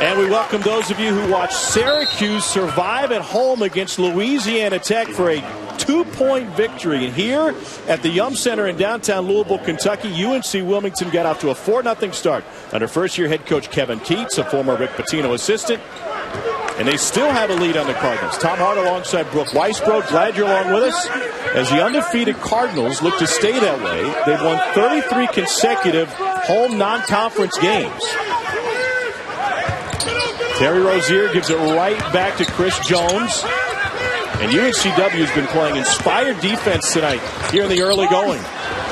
And we welcome those of you who watched Syracuse survive at home against Louisiana Tech for a 2-point victory. And here at the Yum Center in downtown Louisville, Kentucky, UNC Wilmington got off to a 4-0 start under first-year head coach Kevin Keats, a former Rick Pitino assistant. And they still have a lead on the Cardinals. Tom Hart alongside Brooke Weisbrod. Glad you're along with us. As the undefeated Cardinals look to stay that way, they've won 33 consecutive home non-conference games. Terry Rozier gives it right back to Chris Jones. And UNCW has been playing inspired defense tonight here in the early going.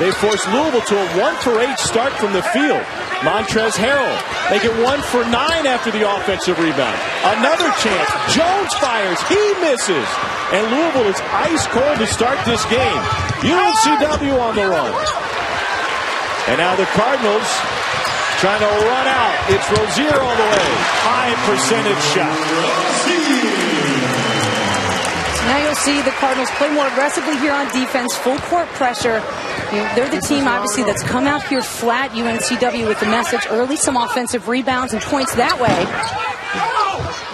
They forced Louisville to a 1-for-8 start from the field. Montrezl Harrell, they get 1 for 9 after the offensive rebound. Another chance. Jones fires. He misses. And Louisville is ice cold to start this game. UNCW on the run. And now the Cardinals trying to run out. It's Rozier all the way. High percentage shot. Now you'll see the Cardinals play more aggressively here on defense, full court pressure. They're the team, obviously, that's come out here flat. UNCW with the message early, some offensive rebounds and points that way.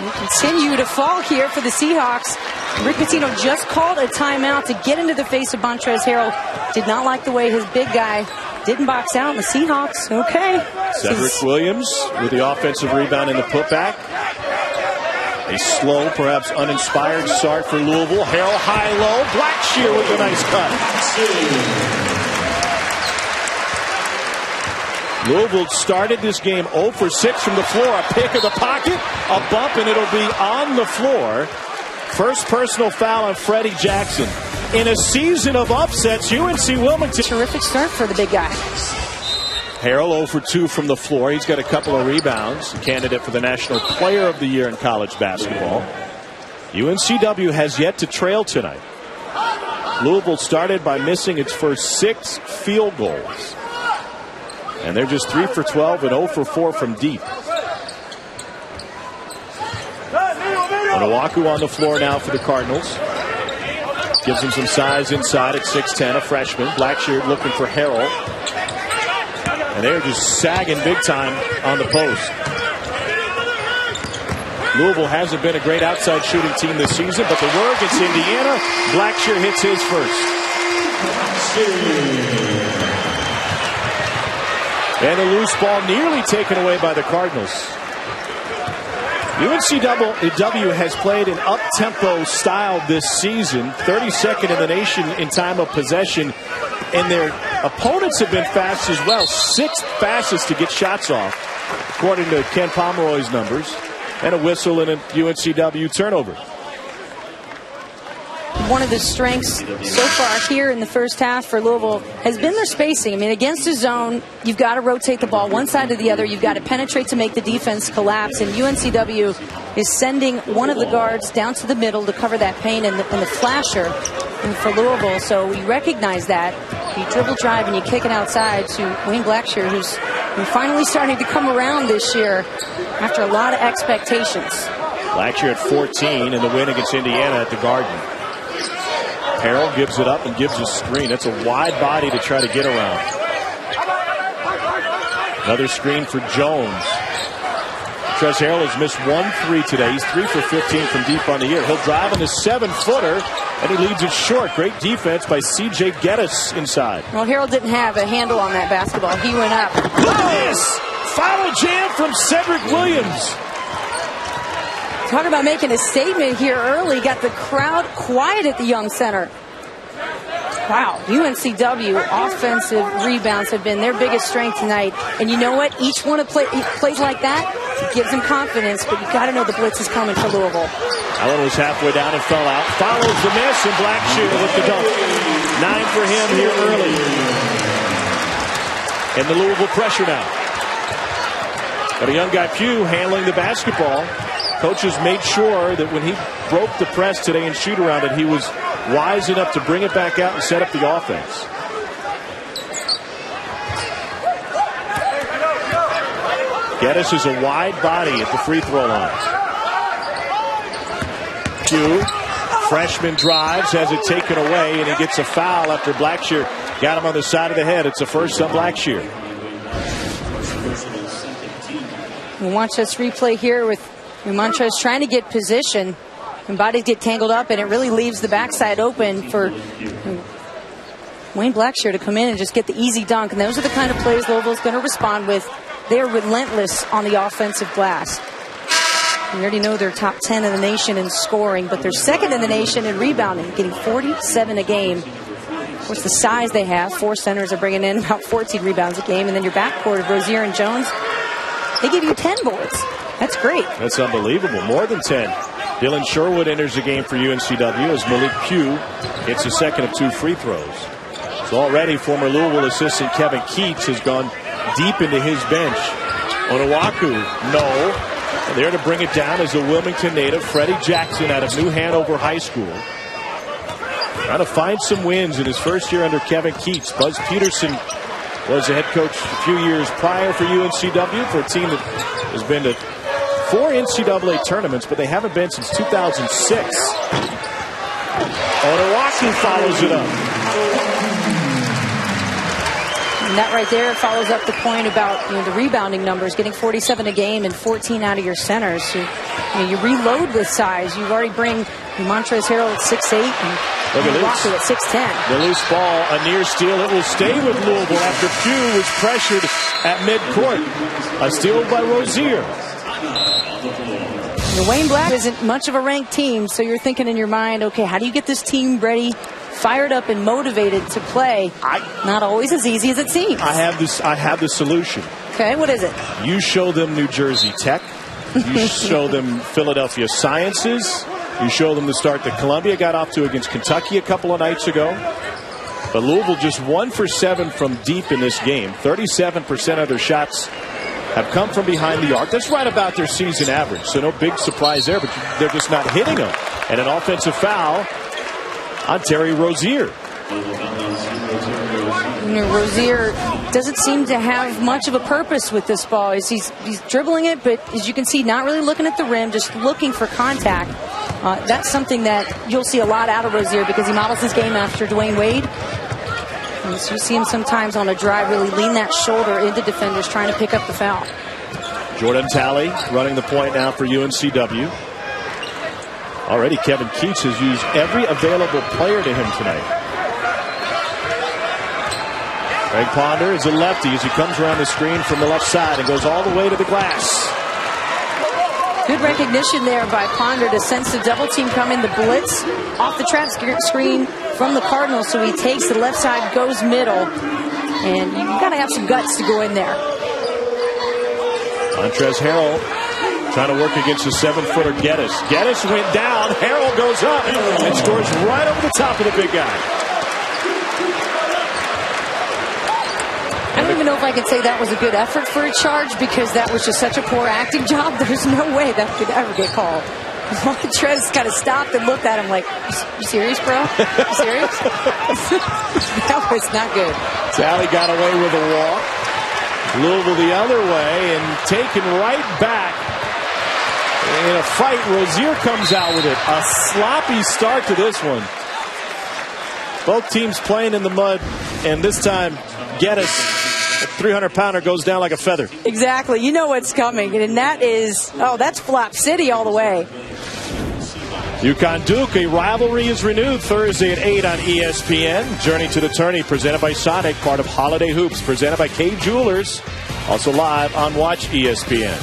They continue to fall here for the Seahawks. Rick Pitino just called a timeout to get into the face of Montrezl Harrell. Did not like the way his big guy didn't box out. And the Seahawks, okay. Cedric Williams with the offensive rebound in the putback. A slow, perhaps uninspired start for Louisville. Harrell high-low. Blackshear with a nice cut. Louisville started this game 0 for 6 from the floor. A pick of the pocket, a bump, and it'll be on the floor. First personal foul on Freddie Jackson. In a season of upsets, UNC Wilmington. Terrific start for the big guy. Harrell 0 for 2 from the floor. He's got a couple of rebounds. Candidate for the National Player of the Year in college basketball. UNCW has yet to trail tonight. Louisville started by missing its first 6 field goals. And they're just 3 for 12 and 0 for 4 from deep. Onuaku on the floor now for the Cardinals. Gives him some size inside at 6'10", a freshman. Blackshear looking for Harrell. And they're just sagging big time on the post. Louisville hasn't been a great outside shooting team this season, but the word against Indiana, Blackshear hits his first. And a loose ball nearly taken away by the Cardinals. UNCW has played an up-tempo style this season, 32nd in the nation in time of possession, and their opponents have been fast as well, 6th fastest to get shots off, according to Ken Pomeroy's numbers, and a whistle and a UNCW turnover. One of the strengths so far here in the first half for Louisville has been their spacing. I mean, against the zone, you've got to rotate the ball one side to the other. You've got to penetrate to make the defense collapse. And UNCW is sending one of the guards down to the middle to cover that paint and the flasher for Louisville. So we recognize that. You dribble drive and you kick it outside to Wayne Blackshear, who's finally starting to come around this year after a lot of expectations. Blackshear at 14 in the win against Indiana at the Garden. Harrell gives it up and gives a screen. It's a wide body to try to get around. Another screen for Jones. Montrezl Harrell has missed 1 3 today. He's 3 for 15 from deep on the year. He'll drive on the 7-footer, and he leads it short. Great defense by C.J. Geddes inside. Well, Harrell didn't have a handle on that basketball. He went up. Look at this! Foul jam from Cedric Williams. Talk about making a statement here early. Got the crowd quiet at the Yum Center. Wow, UNCW offensive rebounds have been their biggest strength tonight. And you know what? Each one of plays like that gives them confidence, but you got to know the blitz is coming for Louisville. Allen was halfway down and fell out. Follows the miss, and Blackshear with the dunk. 9 for him here early. And the Louisville pressure now. Got a young guy, Pugh, handling the basketball. Coaches made sure that when he broke the press today in shoot-around that he was wise enough to bring it back out and set up the offense. Geddes is a wide body at the free throw line. Pugh, freshman drives, has it taken away, and he gets a foul after Blackshear got him on the side of the head. It's a first on Blackshear. We'll watch this replay here with Montrez trying to get position, and bodies get tangled up, and it really leaves the backside open for Wayne Blackshear to come in and just get the easy dunk. And those are the kind of plays Louisville's going to respond with. They are relentless on the offensive glass. We already know they're top 10 in the nation in scoring, but they're second in the nation in rebounding, getting 47 a game. Of course, the size they have, 4 centers are bringing in about 14 rebounds a game, and then your backcourt of Rozier and Jones, they give you 10 boards. That's great. That's unbelievable. More than 10. Dylan Sherwood enters the game for UNCW as Malik Pugh hits the second of 2 free throws. So already former Louisville assistant Kevin Keats has gone deep into his bench. Onuaku, no. There to bring it down is the Wilmington native Freddie Jackson out of New Hanover High School. Trying to find some wins in his first year under Kevin Keats. Buzz Peterson was the head coach a few years prior for UNCW, for a team that has been to 4 NCAA tournaments, but they haven't been since 2006. Onuaku follows it up. And that right there follows up the point about the rebounding numbers, getting 47 a game and 14 out of your centers. So, you reload with size. You already bring Montrezl Harrell at 6'8" and Walker at 6'10". The loose ball, a near steal. It will stay with Louisville after Pugh was pressured at midcourt. A steal by Rozier. The Wayne Black isn't much of a ranked team, so you're thinking in your mind, okay, how do you get this team ready, fired up and motivated to play? Not always as easy as it seems. I have the solution. Okay, what is it? You show them New Jersey Tech. You show them Philadelphia Sciences. You show them the start that Columbia got off to against Kentucky a couple of nights ago. But Louisville just 1 for 7 from deep in this game. 37% of their shots have come from behind the arc. That's right about their season average. So no big surprise there, but they're just not hitting them. And an offensive foul on Terry Rozier. Rozier doesn't seem to have much of a purpose with this ball. He's dribbling it, but as you can see, not really looking at the rim, just looking for contact. That's something that you'll see a lot out of Rozier because he models his game after Dwayne Wade. And so you see him sometimes on a drive really lean that shoulder into defenders trying to pick up the foul. Jordan Talley running the point now for UNCW. Already Kevin Keats has used every available player to him tonight. Greg Ponder is a lefty as he comes around the screen from the left side and goes all the way to the glass. Good recognition there by Ponder to sense the double team coming. The blitz off the trap screen from the Cardinals. So he takes the left side, goes middle. And you've got to have some guts to go in there. Montrezl Harrell trying to work against the 7-footer Geddes. Geddes went down. Harrell goes up and scores right over the top of the big guy. I don't even know if I can say that was a good effort for a charge because that was just such a poor acting job. There's no way that could ever get called. Montrez kind of stopped and looked at him like, you serious, bro? You serious? That was not good. Talley got away with a walk. Louisville the other way and taken right back. In a fight, Rozier comes out with it. A sloppy start to this one. Both teams playing in the mud, and this time, Geddes, a 300-pounder, goes down like a feather. Exactly. You know what's coming, and that is, that's Flop City all the way. UConn Duke, a rivalry is renewed Thursday at 8 on ESPN. Journey to the Tourney, presented by Sonic, part of Holiday Hoops, presented by K Jewelers, also live on Watch ESPN.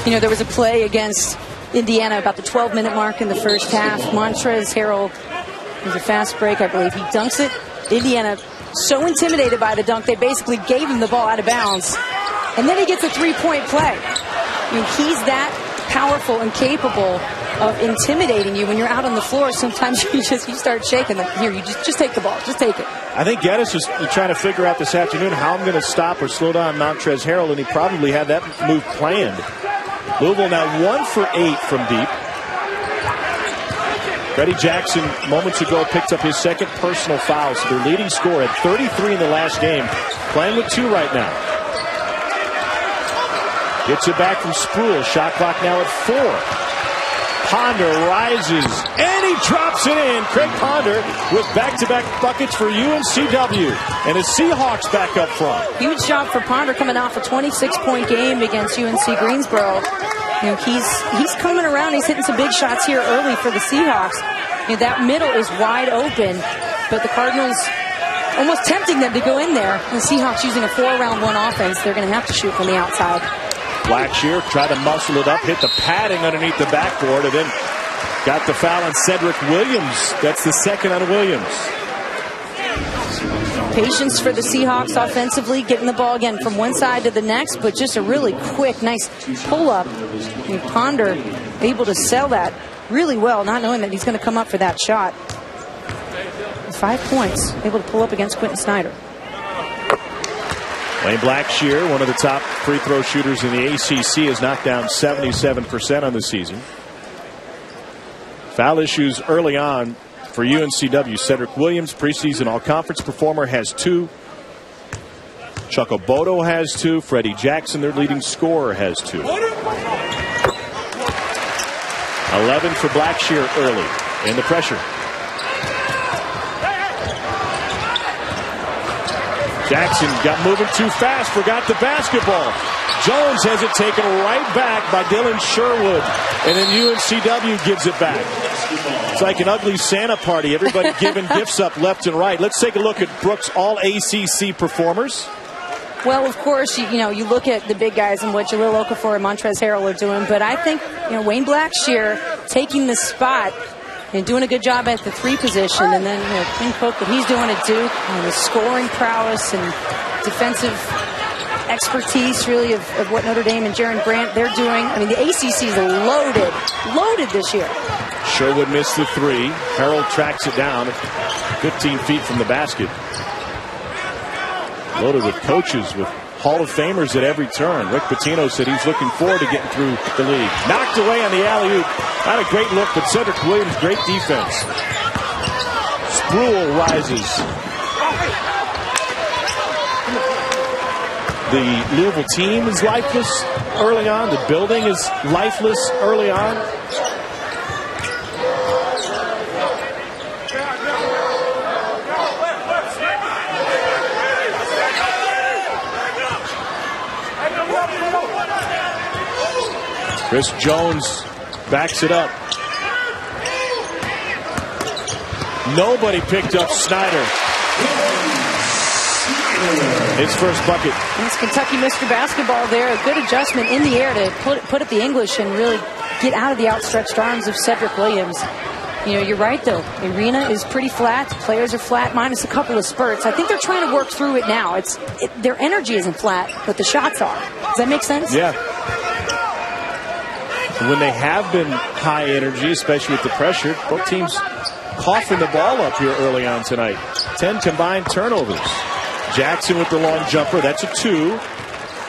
There was a play against Indiana about the 12-minute mark in the first half. Montrezl Harrell was a fast break, I believe. He dunks it. Indiana so intimidated by the dunk, they basically gave him the ball out of bounds. And then he gets a three-point play. He's that powerful and capable of intimidating you when you're out on the floor. Sometimes you start shaking. Like, here, you just take the ball. Just take it. I think Geddes was trying to figure out this afternoon how I'm going to stop or slow down Montrezl Harrell, and he probably had that move planned. Louisville now 1 for 8 from deep. Freddie Jackson moments ago picked up his second personal foul, so their leading scorer at 33 in the last game, playing with 2 right now. Gets it back from Sproul. Shot clock now at 4. Ponder rises, and he drops it in. Craig Ponder with back-to-back buckets for UNCW. And his Seahawks back up front. Huge job for Ponder coming off a 26-point game against UNC Greensboro. You know, he's coming around. He's hitting some big shots here early for the Seahawks. You know, that middle is wide open, but the Cardinals almost tempting them to go in there. The Seahawks using a 4-round-1 offense. They're going to have to shoot from the outside. Blackshear tried to muscle it up, hit the padding underneath the backboard, and then got the foul on Cedric Williams. That's the second on Williams. Patience for the Seahawks offensively, getting the ball again from one side to the next, but just a really quick, nice pull-up. And Ponder able to sell that really well, not knowing that he's going to come up for that shot. 5 points, able to pull up against Quentin Snyder. Wayne Blackshear, one of the top free throw shooters in the ACC, has knocked down 77% on the season. Foul issues early on for UNCW. Cedric Williams, preseason all-conference performer, has 2. Chuck Oboto has 2. Freddie Jackson, their leading scorer, has 2. 11 for Blackshear early. And the pressure. Jackson got moving too fast, forgot the basketball. Jones has it taken right back by Dylan Sherwood, and then UNCW gives it back. It's like an ugly Santa party, everybody giving gifts up left and right. Let's take a look at Brooks' all-ACC performers. Well, of course, you look at the big guys and what Jahlil Okafor and Montrezl Harrell are doing, but I think Wayne Blackshear taking the spot and doing a good job at the 3 position, and then Quinn Cook, what he's doing at Duke, the scoring prowess and defensive expertise, really, of what Notre Dame and Jaron Grant they're doing. I mean, the ACC is loaded this year. Sherwood missed the 3. Harrell tracks it down 15 feet from the basket. Loaded with coaches, with Hall of Famers at every turn. Rick Pitino said he's looking forward to getting through the league. Knocked away on the alley-oop. Not a great look, but Cedric Williams, great defense. Spruill rises. The Louisville team is lifeless early on. The building is lifeless early on. Chris Jones backs it up. Nobody picked up Snyder. His first bucket. It's Kentucky Mr. Basketball there. A good adjustment in the air to put up the English and really get out of the outstretched arms of Cedric Williams. You're right, though. The arena is pretty flat. Players are flat, minus a couple of spurts. I think they're trying to work through it now. Their energy isn't flat, but the shots are. Does that make sense? Yeah. When they have been high energy, especially with the pressure, both teams coughing the ball up here early on tonight. 10 combined turnovers. Jackson with the long jumper. That's a 2.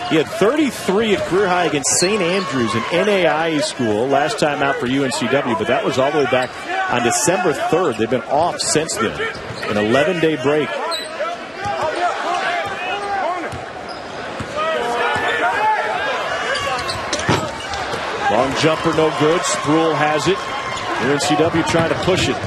He had 33 at career high against St. Andrews, an NAIA school, last time out for UNCW, but that was all the way back on December 3rd. They've been off since then. An 11-day break. Long jumper, no good. Spruill has it. UNCW trying to push it.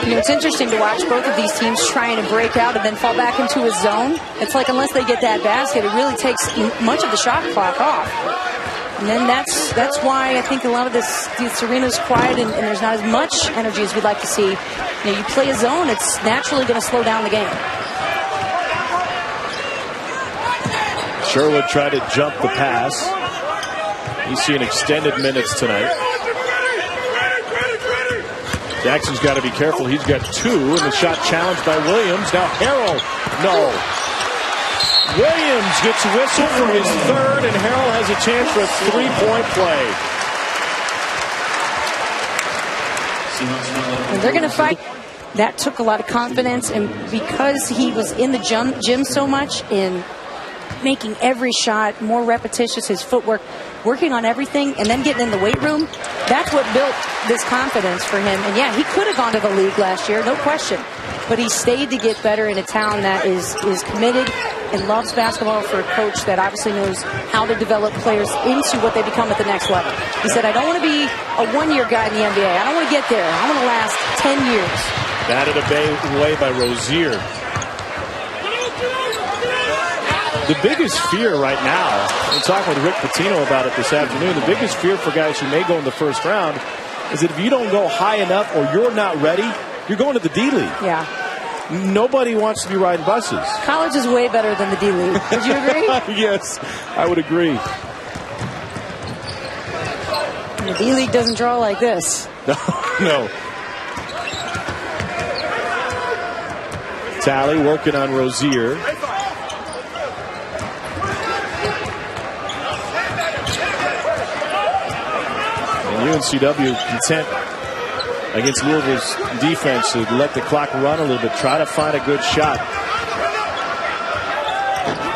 It's interesting to watch both of these teams trying to break out and then fall back into a zone. It's like unless they get that basket, it really takes much of the shot clock off. And then that's why I think a lot of this arena is quiet and there's not as much energy as we'd like to see. You play a zone, it's naturally going to slow down the game. Sherwood tried to jump the pass. He's seeing extended minutes tonight. Jackson's got to be careful. He's got 2, and the shot challenged by Williams. Now Harrell, no. Williams gets whistled for his 3rd, and Harrell has a chance for a 3-point play. And they're going to fight. That took a lot of confidence, and because he was in the gym so much in making every shot more repetitious, his footwork, working on everything, and then getting in the weight room, that's what built this confidence for him. And yeah, he could have gone to the league last year, no question. but he stayed to get better in a town that is committed and loves basketball, for a coach that obviously knows how to develop players into what they become at the next level. He said, I don't want to be a one-year guy in the NBA. I don't want to get there. I want to last 10 years. Batted away by Rozier. The biggest fear right now, I'm talking with Rick Pitino about it this afternoon, the biggest fear for guys who may go in the first round is that if you don't go high enough or you're not ready, you're going to the D-League. Yeah. Nobody wants to be riding buses. College is way better than the D-League. Would you agree? Yes, I would agree. The D-League doesn't draw like this. No. Talley working on Rozier. And UNCW content against Louisville's defense to let the clock run a little bit, try to find a good shot.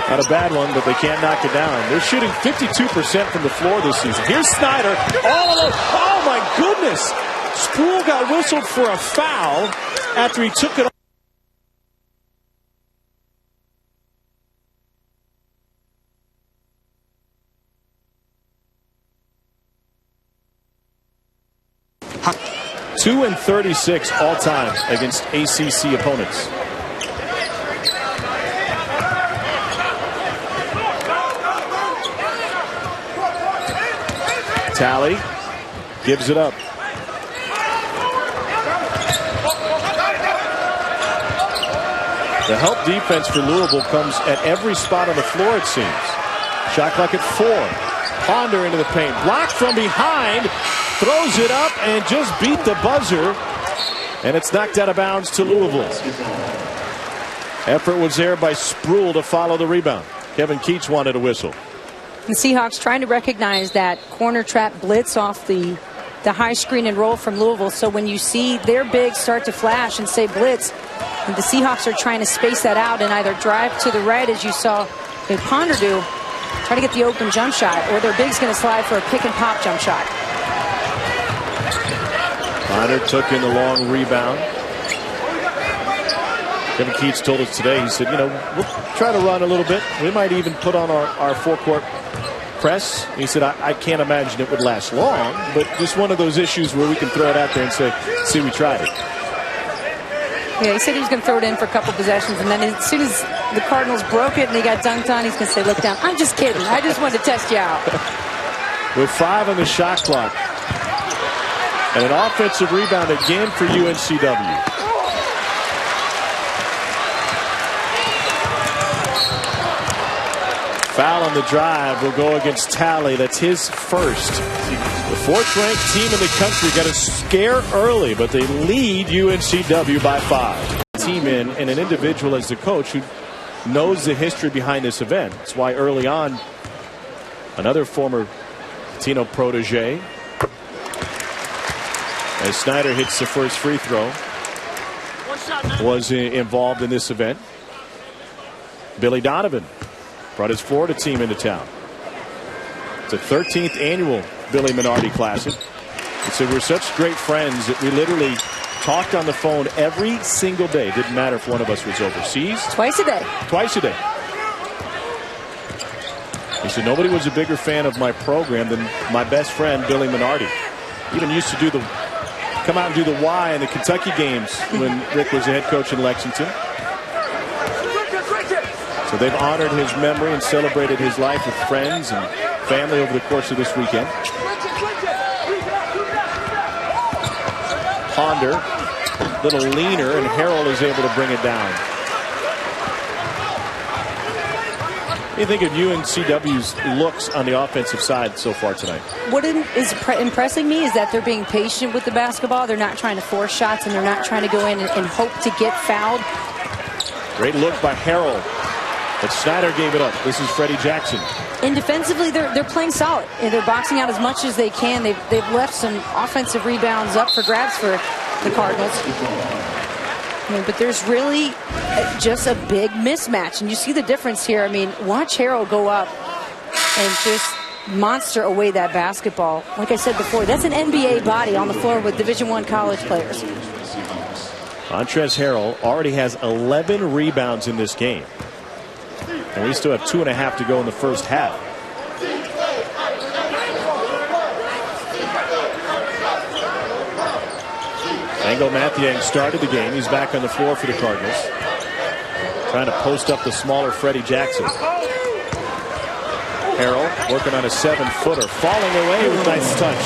Not a bad one, but they can't knock it down. They're shooting 52% from the floor this season. Here's Snyder all alone. Oh my goodness! Sproul got whistled for a foul after he took it off. Huh. 2-36 all time against ACC opponents. Talley gives it up. The help defense for Louisville comes at every spot on the floor, it seems. Shot clock at 4. Ponder into the paint. Blocked from behind. Throws it up and just beat the buzzer. And it's knocked out of bounds to Louisville. Effort was there by Sproul to follow the rebound. Kevin Keats wanted a whistle. The Seahawks trying to recognize that corner trap blitz off the high screen and roll from Louisville. So when you see their bigs start to flash and say blitz, the Seahawks are trying to space that out and either drive to the right, as you saw Ponder do, try to get the open jump shot, or their big's going to slide for a pick and pop jump shot. Ponder took in the long rebound. Kevin Keats told us today, he said, we'll try to run a little bit. We might even put on our forecourt press. He said, I can't imagine it would last long, but just one of those issues where we can throw it out there and say, see, we tried it. Yeah, he said he was going to throw it in for a couple possessions, and then as soon as the Cardinals broke it and he got dunked on, he's going to say, look down. I'm just kidding. I just wanted to test you out. With 5 on the shot clock. And an offensive rebound again for UNCW. Foul on the drive will go against Talley. That's his first. The 4th-ranked team in the country got a scare early, but they lead UNCW by 5. Team in and an individual as the coach who knows the history behind this event. That's why early on, another former Tino protege, as Snyder hits the first free throw, was involved in this event. Billy Donovan brought his Florida team into town. It's the 13th annual Billy Minardi Classic. He said, we're such great friends that we literally talked on the phone every single day. Didn't matter if one of us was overseas. Twice a day. Twice a day. He said, nobody was a bigger fan of my program than my best friend, Billy Minardi. Even used to come out and do the Y in the Kentucky games when Rick was the head coach in Lexington. So they've honored his memory and celebrated his life with friends and family over the course of this weekend. Ponder, a little leaner, and Harrell is able to bring it down. What do you think of UNCW's looks on the offensive side so far tonight? What is impressing me is that they're being patient with the basketball. They're not trying to force shots, and they're not trying to go in and hope to get fouled. Great look by Harrell. But Snyder gave it up. This is Freddie Jackson. And defensively, they're playing solid. And they're boxing out as much as they can. They've left some offensive rebounds up for grabs for the Cardinals. But there's really just a big mismatch. And you see the difference here. I mean, watch Harrell go up and just monster away that basketball. Like I said before, that's an NBA body on the floor with Division I college players. Montrezl Harrell already has 11 rebounds in this game. And we still have 2.5 to go in the first half. Angel Mathiang started the game. He's back on the floor for the Cardinals. Trying to post up the smaller Freddie Jackson. Harrell working on a 7-footer. Falling away with a nice touch.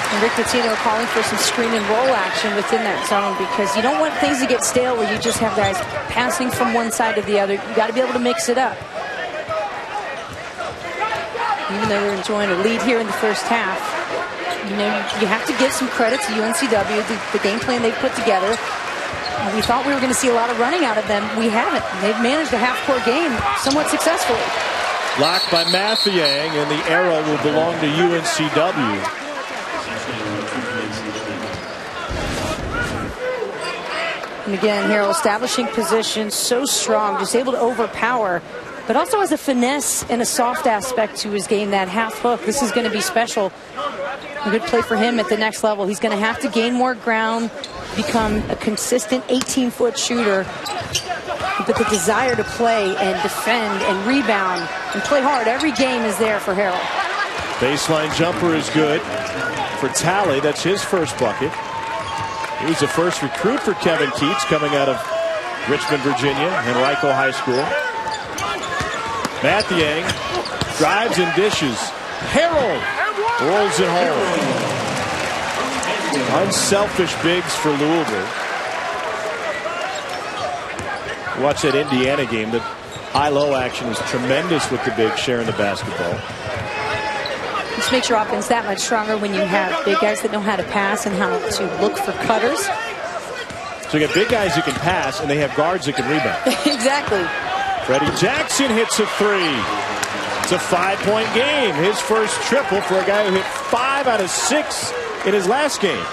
And Rick Pitino calling for some screen and roll action within that zone, because you don't want things to get stale where you just have guys passing from one side to the other. You got to be able to mix it up. Even though they're enjoying a lead here in the first half, you know, you have to give some credit to UNCW, the game plan they've put together. We thought we were going to see a lot of running out of them. We haven't. They've managed a half-court game somewhat successfully. Blocked by Mathiang, and the arrow will belong to UNCW. And again, Harrell establishing position, so strong, just able to overpower, but also has a finesse and a soft aspect to his game, that half hook. This is going to be special. A good play for him at the next level. He's going to have to gain more ground, become a consistent 18-foot shooter, but the desire to play and defend and rebound and play hard every game is there for Harrell. Baseline jumper is good for Talley. That's his first bucket. He was the first recruit for Kevin Keats, coming out of Richmond, Virginia, Henrico High School. Mathiang drives and dishes. Harrell rolls it home. Unselfish bigs for Louisville. Watch that Indiana game. The high-low action is tremendous with the bigs sharing the basketball. Just makes your offense that much stronger when you have big guys that know how to pass and how to look for cutters. So you get big guys who can pass, and they have guards that can rebound. Exactly. Freddie Jackson hits a three. It's a 5-point game. His first triple for a guy who hit 5 out of 6 in his last game.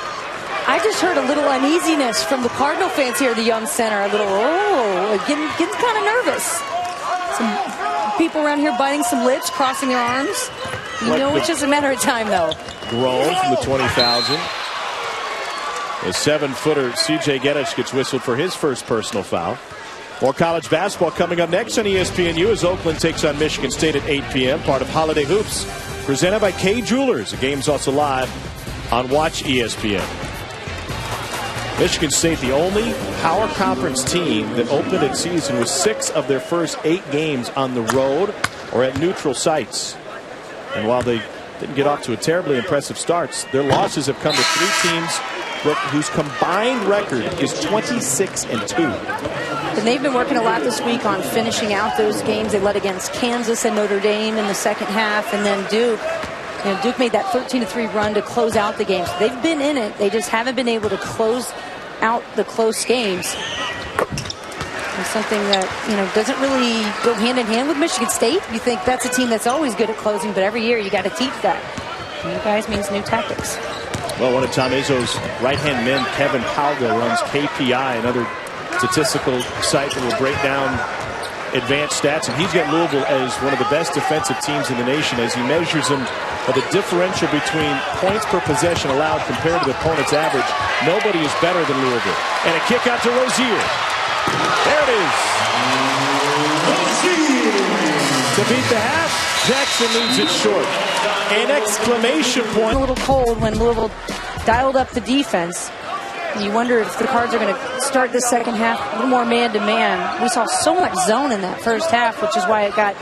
I just heard a little uneasiness from the Cardinal fans here at the Young Center. A little, getting kind of nervous. Some people around here biting some lips, crossing their arms. You know, it's just a matter of time, though. Grown from the 20,000. The 7-footer C.J. Geddes gets whistled for his first personal foul. More college basketball coming up next on ESPNU as Oakland takes on Michigan State at 8 p.m. Part of Holiday Hoops, presented by Kay Jewelers. The game's also live on Watch ESPN. Michigan State, the only power conference team that opened its season with 6 of their first 8 games on the road or at neutral sites. And while they didn't get off to a terribly impressive start, their losses have come to 3 teams whose combined record is 26-2. And they've been working a lot this week on finishing out those games. They led against Kansas and Notre Dame in the second half, and then Duke. You know, Duke made that 13-3 run to close out the game. So they've been in it. They just haven't been able to close out the close games. It's something that, you know, doesn't really go hand in hand with Michigan State. You think that's a team that's always good at closing, but every year you got to teach that. New guys means new tactics. Well, one of Tom Izzo's right-hand men, Kevin Palga, runs KPI, another statistical site that will break down advanced stats, and he's got Louisville as one of the best defensive teams in the nation as he measures them by the differential between points per possession allowed compared to the opponent's average. Nobody is better than Louisville. And a kick out to Rozier. There it is. To beat the half, Jackson leaves it short. An exclamation point. A little cold when Louisville dialed up the defense. And you wonder if the Cards are going to start the second half a little more man-to-man. We saw so much zone in that first half, which is why it got,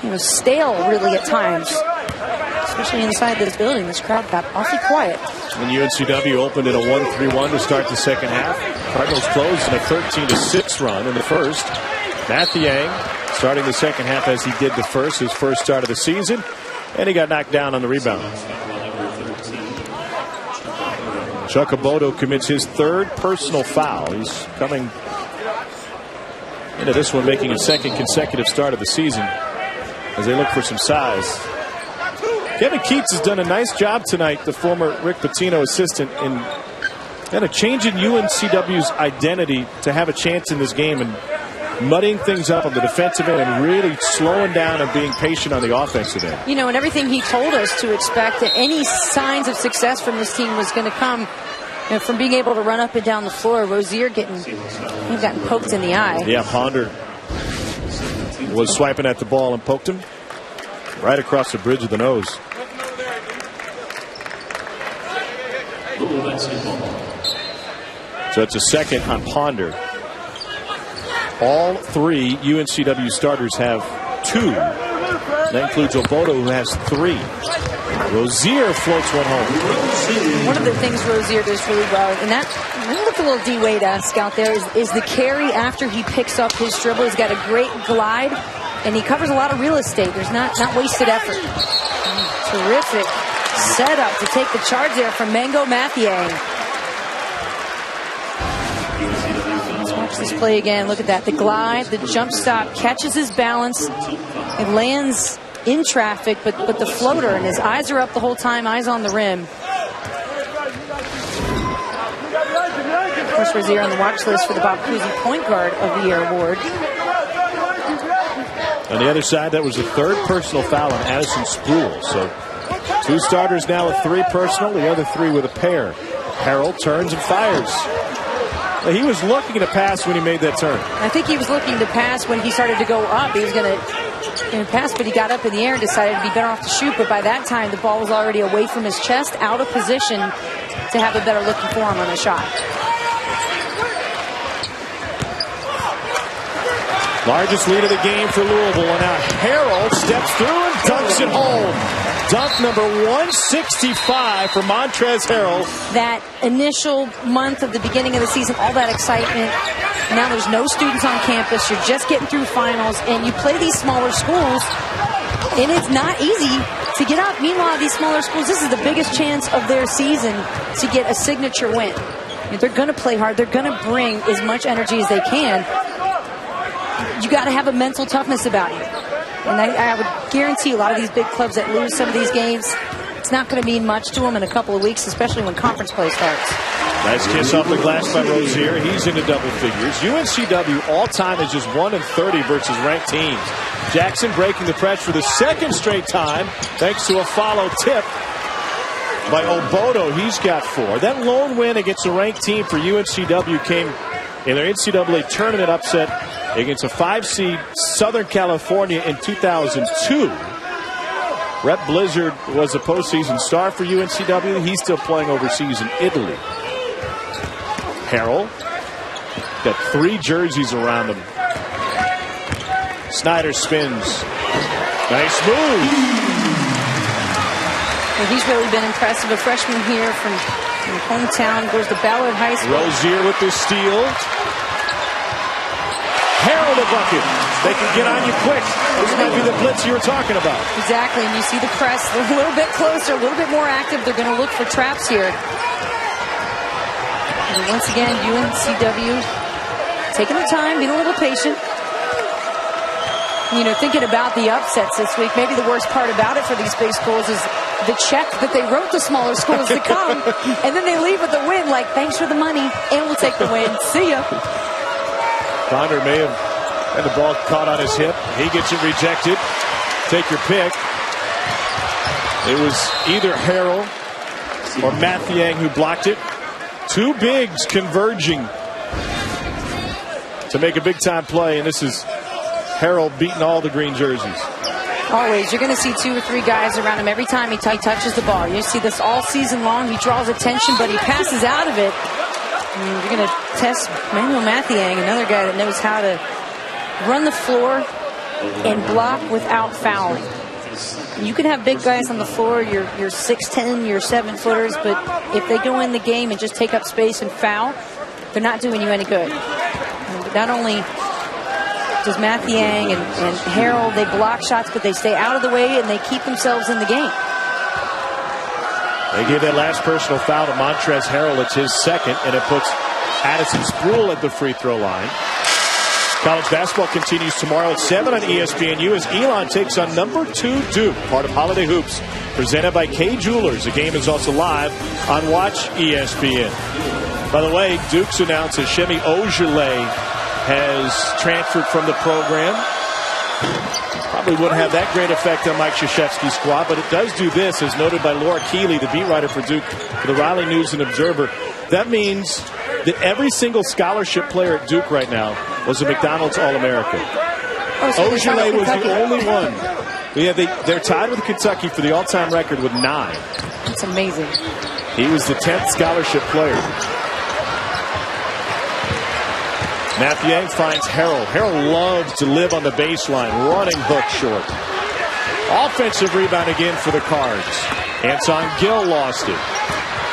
you know, stale really at times. Especially inside this building, this crowd got awfully quiet. When UNCW opened in a 1-3-1 to start the second half, Cardinals closed in a 13-6 run in the first. Mathiang starting the second half as he did the first, his first start of the season, and he got knocked down on the rebound. Chuck Abodo commits his 3rd personal foul. He's coming into this one, making his 2nd consecutive start of the season as they look for some size. Kevin Keats has done a nice job tonight, the former Rick Pitino assistant, in kind of changing UNCW's identity to have a chance in this game and muddying things up on the defensive end and really slowing down and being patient on the offensive end. You know, and everything he told us to expect, that any signs of success from this team was going to come from being able to run up and down the floor. Rozier gotten poked in the eye. Yeah, Ponder was swiping at the ball and poked him right across the bridge of the nose. So it's a second on Ponder. All three UNCW starters have 2. That includes Obodo, who has 3. Rozier floats one home. One of the things Rozier does really well, and that, look a little D-Wade-esque out there, is the carry after he picks up his dribble. He's got a great glide, and he covers a lot of real estate. There's not wasted effort. Terrific setup to take the charge there from Mango Mathiang. Let's watch this play again. Look at that. The glide, the jump stop, catches his balance. It lands in traffic, but the floater, and his eyes are up the whole time, eyes on the rim. Of course, Rozier on the watch list for the Bob Cousy Point Guard of the Year award. On the other side, that was the 3rd personal foul on Addison Sproul. So 2 starters now with 3 personal, the other 3 with a pair. Harrell turns and fires. He was looking to pass when he made that turn. I think he was looking to pass when he started to go up. He was going to pass, but he got up in the air and decided to be better off to shoot. But by that time, the ball was already away from his chest, out of position to have a better looking form on the shot. Largest lead of the game for Louisville, and now Harrell steps through and dunks it home. Dunk number 165 for Montrezl Harrell. That initial month of the beginning of the season, all that excitement. Now there's no students on campus. You're just getting through finals, and you play these smaller schools, and it's not easy to get up. Meanwhile, these smaller schools, this is the biggest chance of their season to get a signature win. They're going to play hard. They're going to bring as much energy as they can. You got to have a mental toughness about you. And I would guarantee a lot of these big clubs that lose some of these games, it's not going to mean much to them in a couple of weeks, especially when conference play starts. Nice kiss off the glass by Rozier. He's into double figures. UNCW all-time is just 1-30 versus ranked teams. Jackson breaking the press for the 2nd straight time, thanks to a follow tip by Obodo. He's got 4. That lone win against a ranked team for UNCW came in their NCAA tournament upset against a 5-seed Southern California in 2002. Rep Blizzard was a postseason star for UNCW. He's still playing overseas in Italy. Harrell got 3 jerseys around him. Snyder spins. Nice move. Well, he's really been impressive. A freshman here from hometown, goes to Ballard High School. Rozier with the steal. Harrell the bucket. They can get on you quick. This might be the blitz you were talking about. Exactly, and you see the press a little bit closer, a little bit more active. They're going to look for traps here. And once again, UNCW taking their time, being a little patient. You know, thinking about the upsets this week, maybe the worst part about it for these big schools is the check that they wrote the smaller schools to come, and then they leave with the win, like, thanks for the money, and we'll take the win. See ya. Ponder may have had the ball caught on his hip. He gets it rejected. Take your pick. It was either Harrell or Mathiang who blocked it. 2 bigs converging to make a big-time play, and this is Harrell beating all the green jerseys. Always. You're going to see 2 or 3 guys around him every time he touches the ball. You see this all season long. He draws attention, but he passes out of it. And you're going to test Manuel Mathiang, another guy that knows how to run the floor and block without fouling. You can have big guys on the floor, your 6'10", your 7-footers, but if they go in the game and just take up space and foul, they're not doing you any good. Not only does Mathiang and Harrell, they block shots, but they stay out of the way and they keep themselves in the game. They gave that last personal foul to Montrezl Harrell. It's his 2nd, and it puts Addison Sproul at the free throw line. College basketball continues tomorrow at 7 on ESPNU as Elon takes on number 2 Duke, part of Holiday Hoops, presented by Kay Jewelers. The game is also live on Watch ESPN. By the way, Duke's announced that Shemi Ojeleye has transferred from the program. Probably wouldn't have that great effect on Mike Krzyzewski's squad, but it does do this, as noted by Laura Keeley, the beat writer for Duke, for the Raleigh News and Observer. that means that every single scholarship player at Duke right now was a McDonald's All-American. Ojale was the only one. Yeah, they're tied with Kentucky for the all-time record with 9. That's amazing. He was the 10th scholarship player. Matthew Yang finds Harrell. Harrell loves to live on the baseline, running hook short. Offensive rebound again for the Cards. Anton Gill lost it.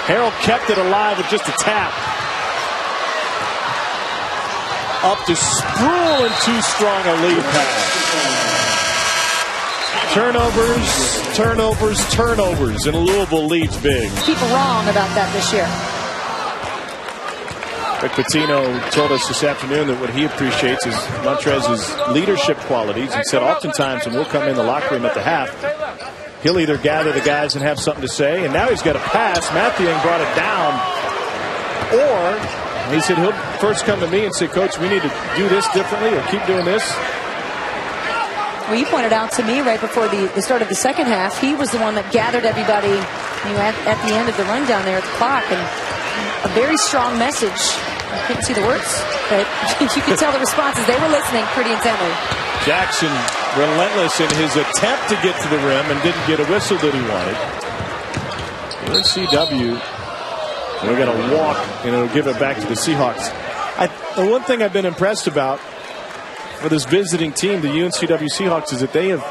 Harrell kept it alive with just a tap. Up to Sproul and too strong a lead pass. Turnovers, and Louisville leads big. People wrong about that this year. Rick Pitino told us this afternoon that what he appreciates is Montrez's leadership qualities. He said oftentimes when we'll come in the locker room at the half, he'll either gather the guys and have something to say, and now he's got a pass. Matthew brought it down. Or he said he'll first come to me and say, Coach, we need to do this differently or keep doing this. Well, you pointed out to me right before the start of the second half, he was the one that gathered everybody at the end of the rundown there at the clock, and a very strong message. I couldn't see the words, but you could tell the responses. They were listening pretty intently. Jackson relentless in his attempt to get to the rim and didn't get a whistle that he wanted. UNCW, we're going to walk and it'll give it back to the Seahawks. The one thing I've been impressed about for this visiting team, the UNCW Seahawks, is that they have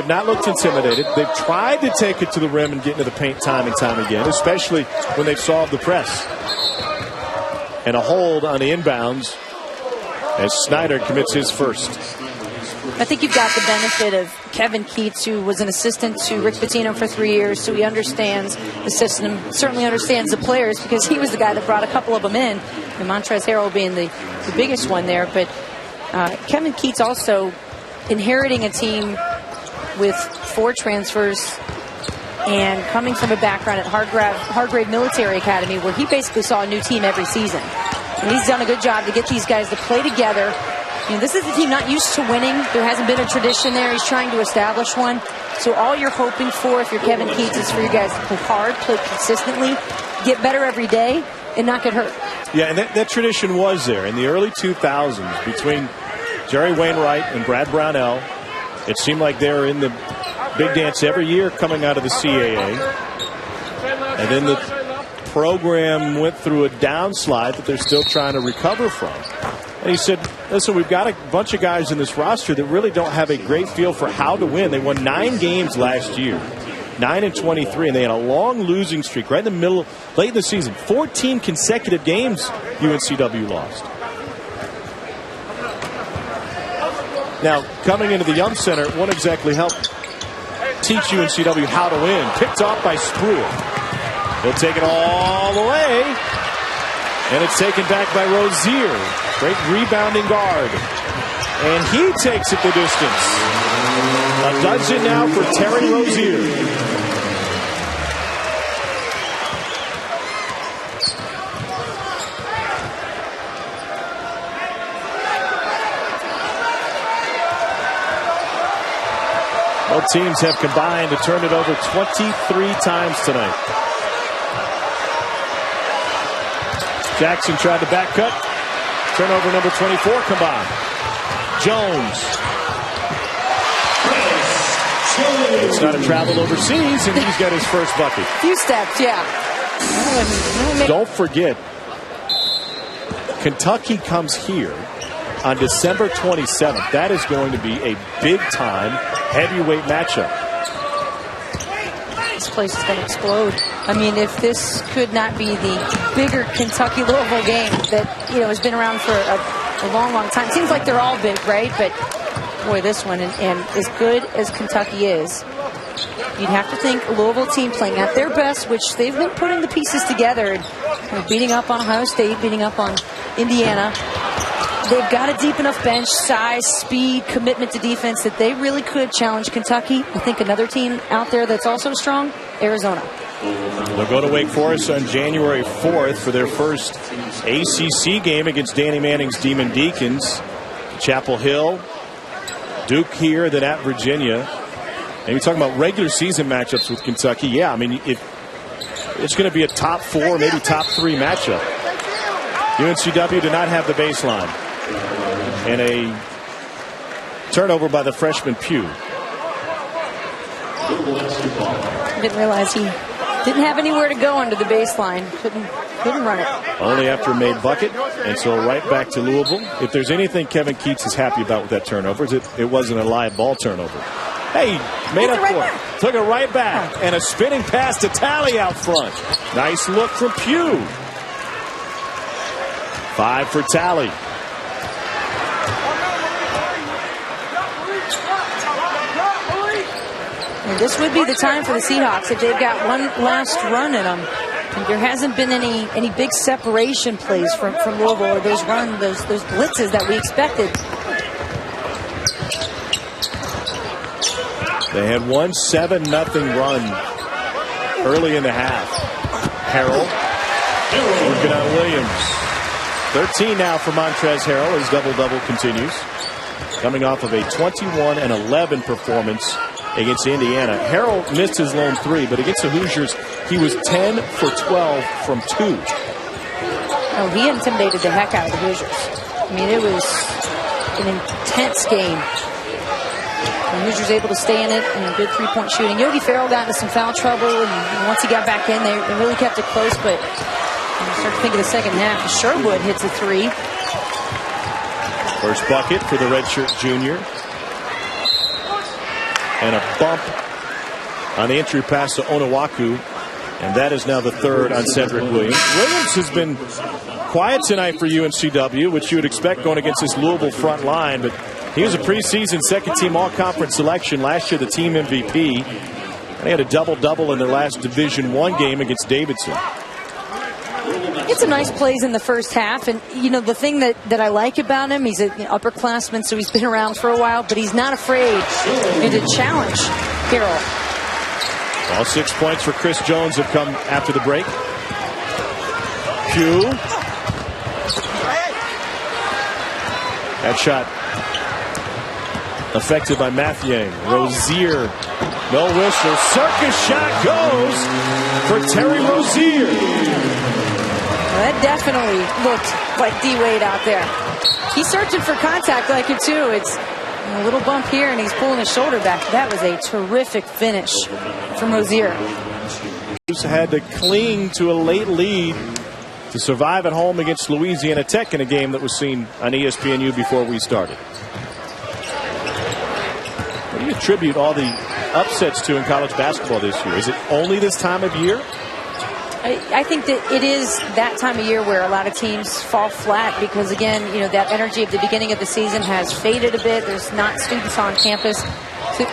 not looked intimidated. They've tried to take it to the rim and get into the paint time and time again, especially when they've solved the press. And a hold on the inbounds as Snyder commits his first. I think you've got the benefit of Kevin Keats, who was an assistant to Rick Pitino for 3 years, so he understands the system, certainly understands the players, because he was the guy that brought a couple of them in, and Montrezl Harrell being the biggest one there. But Kevin Keats also inheriting a team with 4 transfers and coming from a background at Hargrave Military Academy, where he basically saw a new team every season. And he's done a good job to get these guys to play together. This is a team not used to winning. There hasn't been a tradition there. He's trying to establish one. So all you're hoping for, if you're Kevin Keats, is for you guys to play hard, play consistently, get better every day, and not get hurt. Yeah, and that tradition was there in the early 2000s between Jerry Wainwright and Brad Brownell. It seemed like they were in the big dance every year coming out of the CAA. And then the program went through a downslide that they're still trying to recover from. And he said, listen, we've got a bunch of guys in this roster that really don't have a great feel for how to win. They won 9 games last year, 9-23, and they had a long losing streak right in the middle, late in the season. 14 consecutive games UNCW lost. Now, coming into the Yum Center, it won't exactly help teach UNCW how to win. Picked off by Sproul. He'll take it all the way. And it's taken back by Rozier. Great rebounding guard. And he takes it the distance. A dozen now for Terry Rozier. Both teams have combined to turn it over 23 times tonight. Jackson tried to back cut. Turnover number 24 combined. Jones. It's not a travel overseas, and he's got his first bucket. Few steps, yeah. Don't forget, Kentucky comes here on December 27th. That is going to be a big-time heavyweight matchup. This place is going to explode. I mean, if this could not be the bigger Kentucky-Louisville game that, has been around for a long, long time. Seems like they're all big, right? But, boy, this one, and as good as Kentucky is, you'd have to think a Louisville team playing at their best, which they've been putting the pieces together and beating up on Ohio State, beating up on Indiana. They've got a deep enough bench, size, speed, commitment to defense that they really could challenge Kentucky. I think another team out there that's also strong, Arizona. They'll go to Wake Forest on January 4th for their first ACC game against Danny Manning's Demon Deacons. Chapel Hill, Duke here, then at Virginia. And you're talking about regular season matchups with Kentucky. Yeah, I mean, if it's going to be a top 4, maybe top 3 matchup. UNCW did not have the baseline. And a turnover by the freshman Pugh. Didn't realize he didn't have anywhere to go under the baseline. Couldn't run it. Only after a made bucket, and so right back to Louisville. If there's anything Kevin Keats is happy about with that turnover, it wasn't a live ball turnover. Hey, made up for it. Took it right back, and a spinning pass to Talley out front. Nice look from Pugh. 5 for Talley. And this would be the time for the Seahawks if they've got one last run in them. And there hasn't been any big separation plays from Louisville, or those blitzes that we expected. They had one 7-0 run early in the half. Harrell working on Williams. 13 now for Montrezl Harrell. His double-double continues. Coming off of a 21-11 performance against Indiana. Harrell missed his lone 3, but against the Hoosiers, he was 10 for 12 from 2. Oh, he intimidated the heck out of the Hoosiers. I mean, it was an intense game. The Hoosiers able to stay in it, and good three-point shooting. Yogi Ferrell got into some foul trouble, and once he got back in, they really kept it close, but you start to think of the second half. Sherwood hits a 3. First bucket for the redshirt junior. And a bump on the entry pass to Onuaku. And that is now the 3rd on Cedric Williams. Williams has been quiet tonight for UNCW, which you would expect going against this Louisville front line. But he was a preseason second-team all-conference selection. Last year, the team MVP. They had a double-double in their last Division I game against Davidson. It's a nice plays in the first half, and you know the thing that I like about him, he's an upperclassman, so he's been around for a while, but he's not afraid to challenge Harrell. All 6 points for Chris Jones have come after the break. Pugh. That shot affected by Mathiang. Rozier. No whistle. Circus shot goes for Terry Rozier. Well, that definitely looked like D-Wade out there. He's searching for contact like it too. It's a little bump here, and he's pulling his shoulder back. That was a terrific finish from Rozier. Had to cling to a late lead to survive at home against Louisiana Tech in a game that was seen on ESPNU before we started. What do you attribute all the upsets to in college basketball this year? Is it only this time of year? I think that it is that time of year where a lot of teams fall flat because, again, you know, that energy at the beginning of the season has faded a bit. There's not students on campus. So,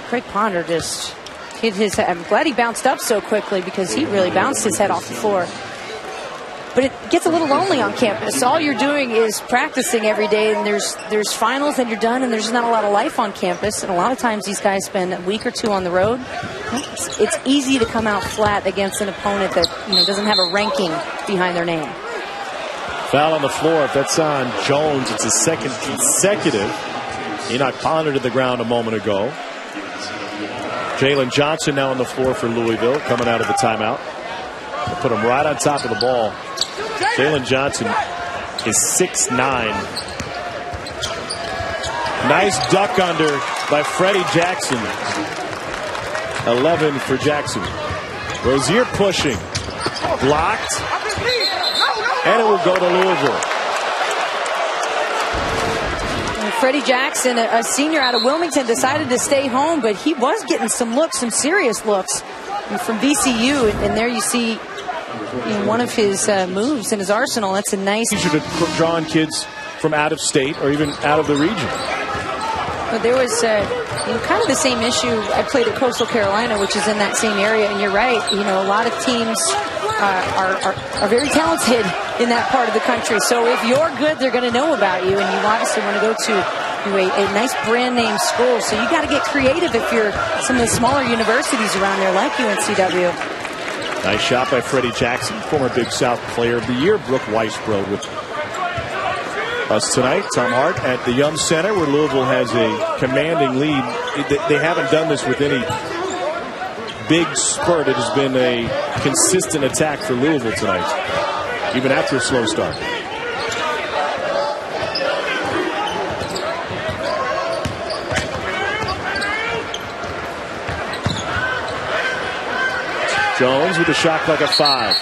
Craig Ponder just hit his head. I'm glad he bounced up so quickly because he really bounced his head off the floor. But it gets a little lonely on campus. All you're doing is practicing every day, and there's finals, and you're done, and there's not a lot of life on campus. And a lot of times these guys spend a week or 2 on the road. It's easy to come out flat against an opponent that doesn't have a ranking behind their name. Foul on the floor. If that's on Jones, it's his 2nd consecutive. He knocked Ponder to the ground a moment ago. Jalen Johnson now on the floor for Louisville, coming out of the timeout. They'll put him right on top of the ball. Jalen Johnson is 6'9". Nice duck under by Freddie Jackson. 11 for Jackson. Rozier pushing. Blocked. And it will go to Louisville. Freddie Jackson, a senior out of Wilmington, decided to stay home, but he was getting some looks, some serious looks from VCU. And there you see one of his moves in his arsenal. That's a nice. He should have drawn kids from out of state or even out of the region. But there was kind of the same issue. I played at Coastal Carolina, which is in that same area, and you're right. A lot of teams are very talented in that part of the country. So if you're good, they're going to know about you, and you obviously want to go to a nice brand name school. So you got to get creative if you're some of the smaller universities around there, like UNCW. Nice shot by Freddie Jackson, former Big South Player of the Year. Brooke Weisbrod with us tonight. Tom Hart at the Yum Center, where Louisville has a commanding lead. They haven't done this with any big spurt. It has been a consistent attack for Louisville tonight, even after a slow start. Jones with a shot clock at 5.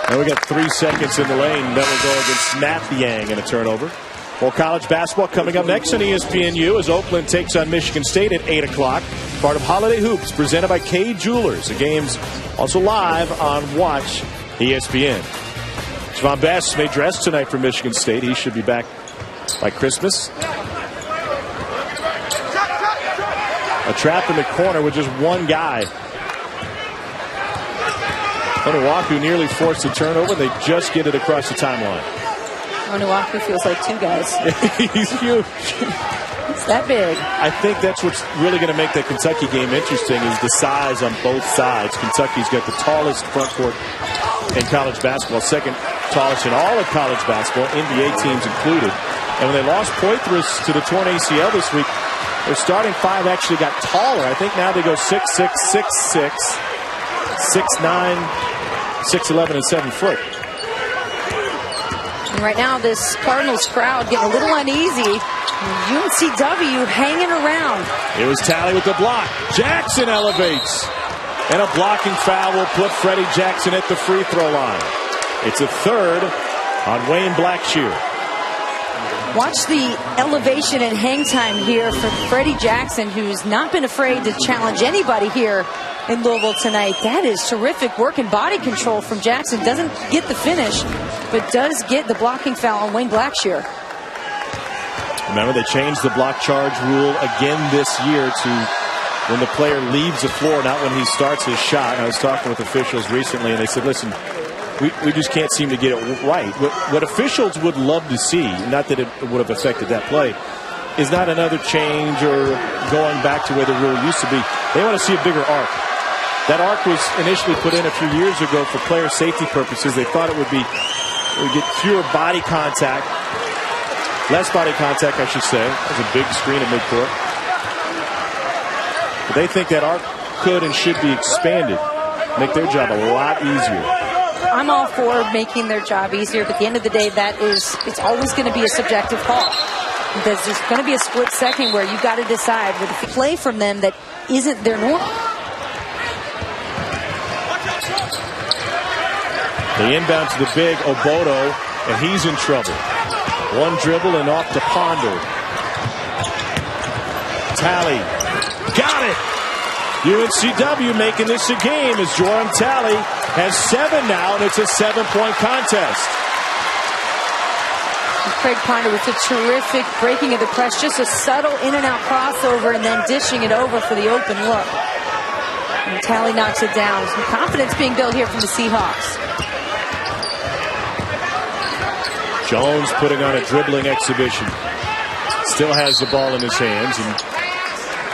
Now we got 3 seconds in the lane. That will go against Matt Yang in a turnover. More college basketball coming up next on ESPNU as Oakland takes on Michigan State at 8 o'clock. Part of Holiday Hoops presented by Kay Jewelers. The game's also live on Watch ESPN. Javon Bess may dress tonight for Michigan State. He should be back by Christmas. A trap in the corner with just one guy. Onuaku nearly forced a turnover. They just get it across the timeline. Onuaku feels like 2 guys. He's huge. It's that big. I think that's what's really going to make the Kentucky game interesting is the size on both sides. Kentucky's got the tallest front court in college basketball, second tallest in all of college basketball, NBA teams included. And when they lost Poitras to the torn ACL this week, their starting 5 actually got taller. I think now they go 6'6", 6'6", 6'9", 6'11", and 7 foot. And right now, this Cardinals crowd getting a little uneasy. UNCW hanging around. It was Talley with the block. Jackson elevates. And a blocking foul will put Freddie Jackson at the free throw line. It's a third on Wayne Blackshear. Watch the elevation and hang time here for Freddie Jackson, who's not been afraid to challenge anybody here in Louisville tonight. That is terrific work and body control from Jackson. Doesn't get the finish, but does get the blocking foul on Wayne Blackshear. Remember, they changed the block charge rule again this year to when the player leaves the floor, not when he starts his shot. And I was talking with officials recently, and they said, listen, we just can't seem to get it right. What officials would love to see, not that it would have affected that play, is not another change or going back to where the rule used to be. They want to see a bigger arc. That arc was initially put in a few years ago for player safety purposes. They thought it would get fewer body contact, less body contact, I should say. There's a big screen at midcourt. But they think that arc could and should be expanded, make their job a lot easier. I'm all for making their job easier, but at the end of the day, it's always going to be a subjective call. There's going to be a split second where you've got to decide with a play from them that isn't their norm. They inbound to the big Obodo, and he's in trouble. One dribble and off to Ponder. Talley. Got it! UNCW making this a game as Joram Talley has 7 now, and it's a 7-point contest. And Craig Ponder with a terrific breaking of the press, just a subtle in-and-out crossover and then dishing it over for the open look. And Talley knocks it down. Some confidence being built here from the Seahawks. Jones putting on a dribbling exhibition. Still has the ball in his hands, and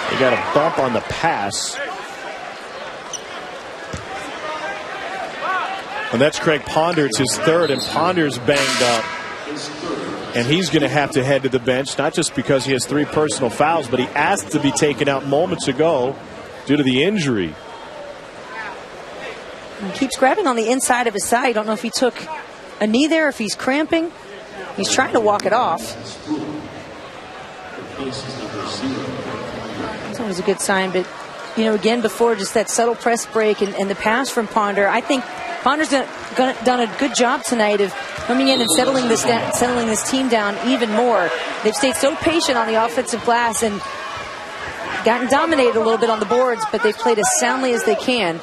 they got a bump on the pass. And that's Craig Ponder. It's his third, and Ponder's banged up. And he's going to have to head to the bench, not just because he has 3 personal fouls, but he asked to be taken out moments ago due to the injury. He keeps grabbing on the inside of his side. I don't know if he took a knee there, if he's cramping. He's trying to walk it off. That's always a good sign, but again, before just that subtle press break and the pass from Ponder, I think Ponder's done a good job tonight of coming in and settling this team down even more. They've stayed so patient on the offensive glass and gotten dominated a little bit on the boards, but they've played as soundly as they can.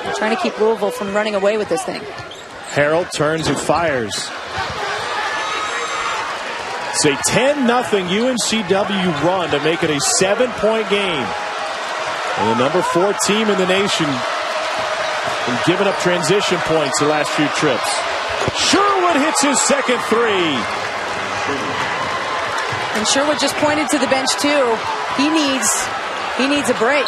They're trying to keep Louisville from running away with this thing. Harold turns and fires. It's a 10-0 UNCW run to make it a 7-point game. And the number 4 team in the nation and giving up transition points the last few trips. Sherwood hits his second 3. And Sherwood just pointed to the bench too. He needs a break.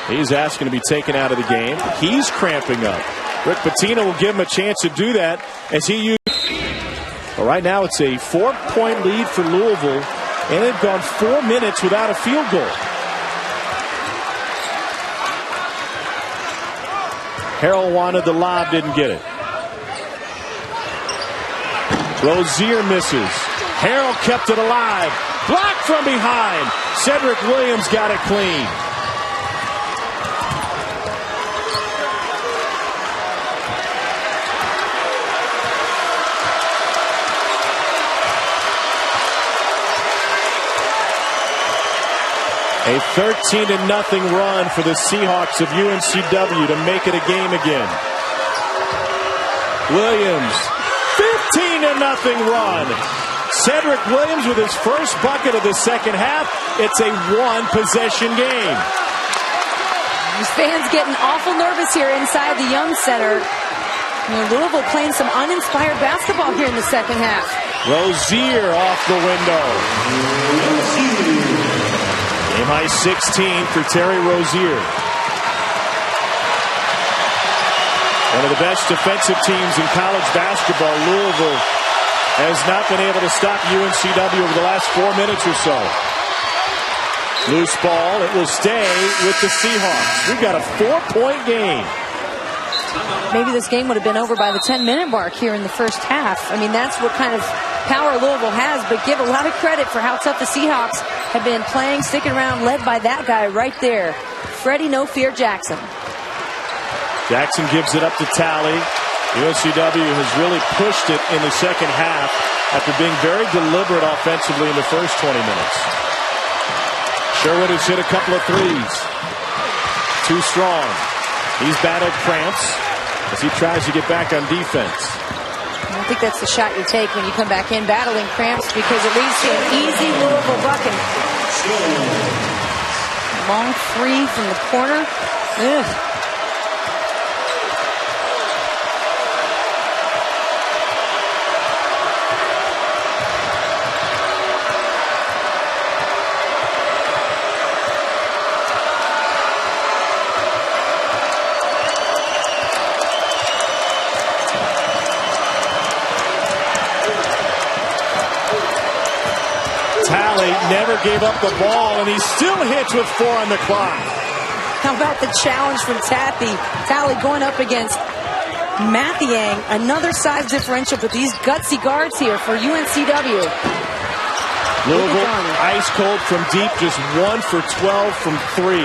He's asking to be taken out of the game. He's cramping up. Rick Pitino will give him a chance to do that as he used. Well, right now it's a 4-point lead for Louisville, and they've gone 4 minutes without a field goal. Harrell wanted the lob, didn't get it. Rozier misses. Harrell kept it alive. Blocked from behind. Cedric Williams got it clean. A 13-0 run for the Seahawks of UNCW to make it a game again. Williams, 15-0 run. Cedric Williams with his first bucket of the second half. It's a one-possession game. These fans getting awful nervous here inside the Young Center. Louisville playing some uninspired basketball here in the second half. Rozier off the window. Game high 16 for Terry Rozier. One of the best defensive teams in college basketball. Louisville has not been able to stop UNCW over the last 4 minutes or so. Loose ball. It will stay with the Seahawks. We've got a 4-point game. Maybe this game would have been over by the 10-minute mark here in the first half. I mean, that's what kind of power Louisville has, but give a lot of credit for how tough the Seahawks have been playing, sticking around, led by that guy right there, Freddie No Fear Jackson. Jackson gives it up to Talley. UNCW has really pushed it in the second half after being very deliberate offensively in the first 20 minutes. Sherwood has hit a couple of threes. Too strong. He's battled cramps as he tries to get back on defense. I think that's the shot you take when you come back in battling cramps, because it leads to an easy Louisville bucket. Long three from the corner. Ugh. Never gave up the ball, and he still hits with 4 on the clock. How about the challenge from Talley going up against Mathiang? Another size differential, but these gutsy guards here for UNCW. Louisville ice cold from deep, just 1 for 12 from 3.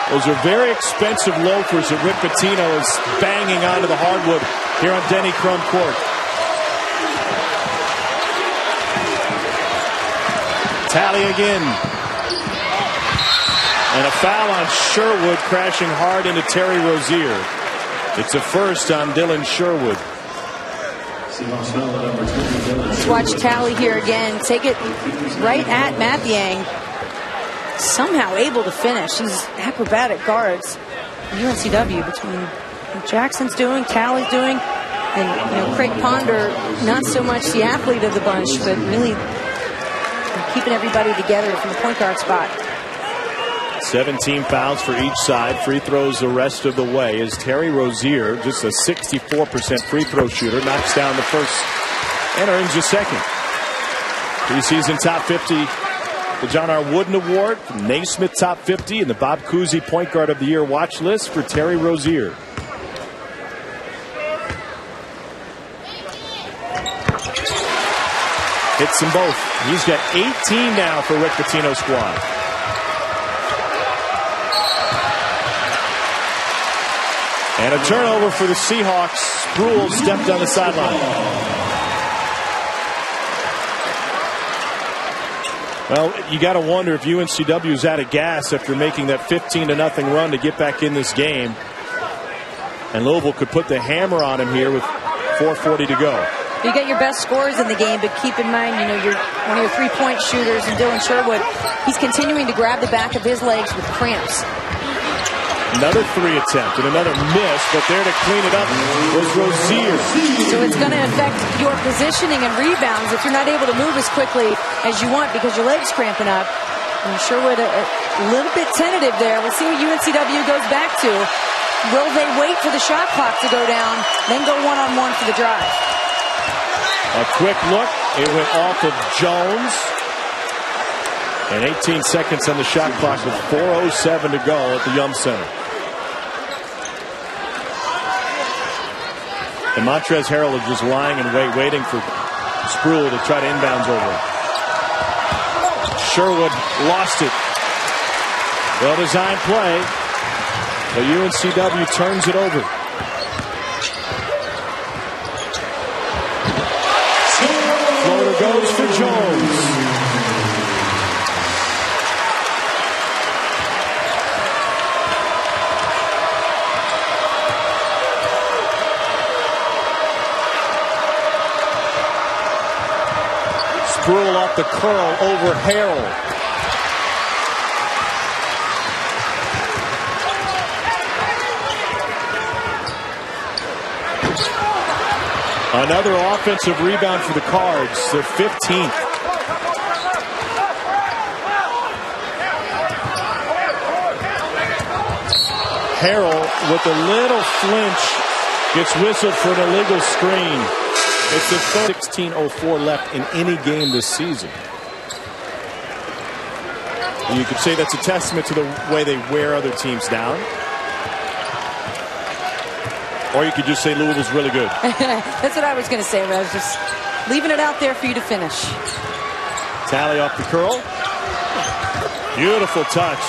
Those are very expensive loafers that Rick Pitino is banging onto the hardwood here on Denny Crum Court. Talley again. And a foul on Sherwood, crashing hard into Terry Rozier. It's a first on Dylan Sherwood. Let's watch Talley here again. Take it right at Mathiang. Somehow able to finish. These acrobatic guards. UNCW between what Jackson's doing, Talley's doing, and Craig Ponder, not so much the athlete of the bunch, but really keeping everybody together from the point guard spot. 17 fouls for each side. Free throws the rest of the way as Terry Rozier, just a 64% free throw shooter, knocks down the first and earns the second. Preseason top 50, the John R. Wooden Award, Naismith top 50, and the Bob Cousy Point Guard of the Year watch list for Terry Rozier. Hits them both. He's got 18 now for Rick Pitino's squad. And a turnover for the Seahawks. Sproul stepped on the sideline. Well, you got to wonder if UNCW is out of gas after making that 15-0 run to get back in this game. And Louisville could put the hammer on him here with 4:40 to go. You get your best scorers in the game, but keep in mind, you're one of your three-point shooters, and Dylan Sherwood, he's continuing to grab the back of his legs with cramps. Another 3 attempt and another miss, but there to clean it up was Rozier. So it's going to affect your positioning and rebounds if you're not able to move as quickly as you want because your leg's cramping up. And Sherwood a little bit tentative there. We'll see what UNCW goes back to. Will they wait for the shot clock to go down, then go one-on-one for the drive? A quick look. It went off of Jones. And 18 seconds on the shot clock with 4:07 to go at the Yum Center. And Montrezl Harrell is just lying in wait, waiting for Sproul to try to inbounds over him. Sherwood lost it. Well-designed play, but UNCW turns it over. Floater goes for Jones. Sproul off the curl over Harrell. Another offensive rebound for the Cards, their 15th. Harrell with a little flinch gets whistled for an illegal screen. It's the 16:04 left in any game this season. You could say that's a testament to the way they wear other teams down. Or you could just say Louisville's really good. That's what I was going to say. I was just leaving it out there for you to finish. Tally off the curl. Beautiful touch.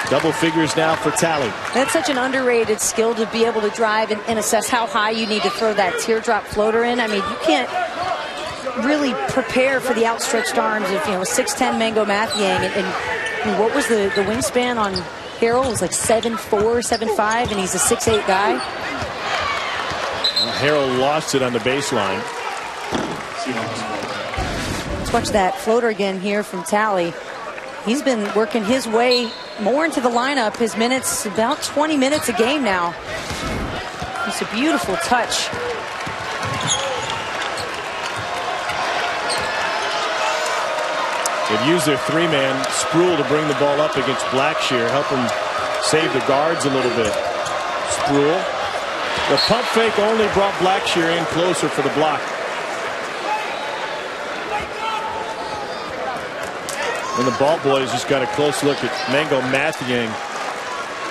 Double figures now for Tally. That's such an underrated skill to be able to drive and assess how high you need to throw that teardrop floater in. I mean, you can't really prepare for the outstretched arms of, a 6'10" Mango Mathiang. And what was the wingspan on Harrell? It was like 7'4", 7'5", and he's a 6'8" guy. Harrell lost it on the baseline. Let's watch that floater again here from Tally. He's been working his way more into the lineup. His minutes, about 20 minutes a game now. It's a beautiful touch. They've used their three-man Sproul to bring the ball up against Blackshear, help him save the guards a little bit. Sproul. The pump fake only brought Blackshear in closer for the block. And the ball boys just got a close look at Mango Mathiang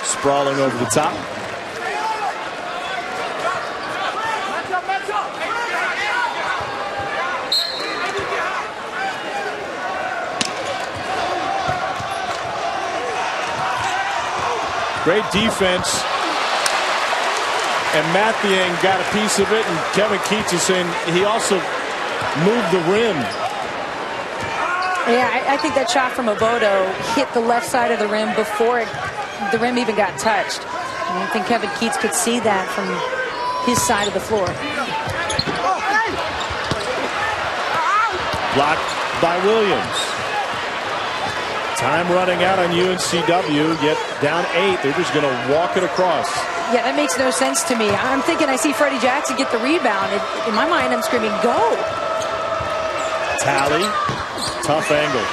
sprawling over the top. Great defense. And Mathiang got a piece of it, and Kevin Keats is saying he also moved the rim. Yeah, I think that shot from Obodo hit the left side of the rim before the rim even got touched. And I think Kevin Keats could see that from his side of the floor. Blocked by Williams. Time running out on UNCW, yet down 8. They're just going to walk it across. Yeah, that makes no sense to me. I'm thinking I see Freddie Jackson get the rebound. In my mind, I'm screaming, go! Tally. Tough angle.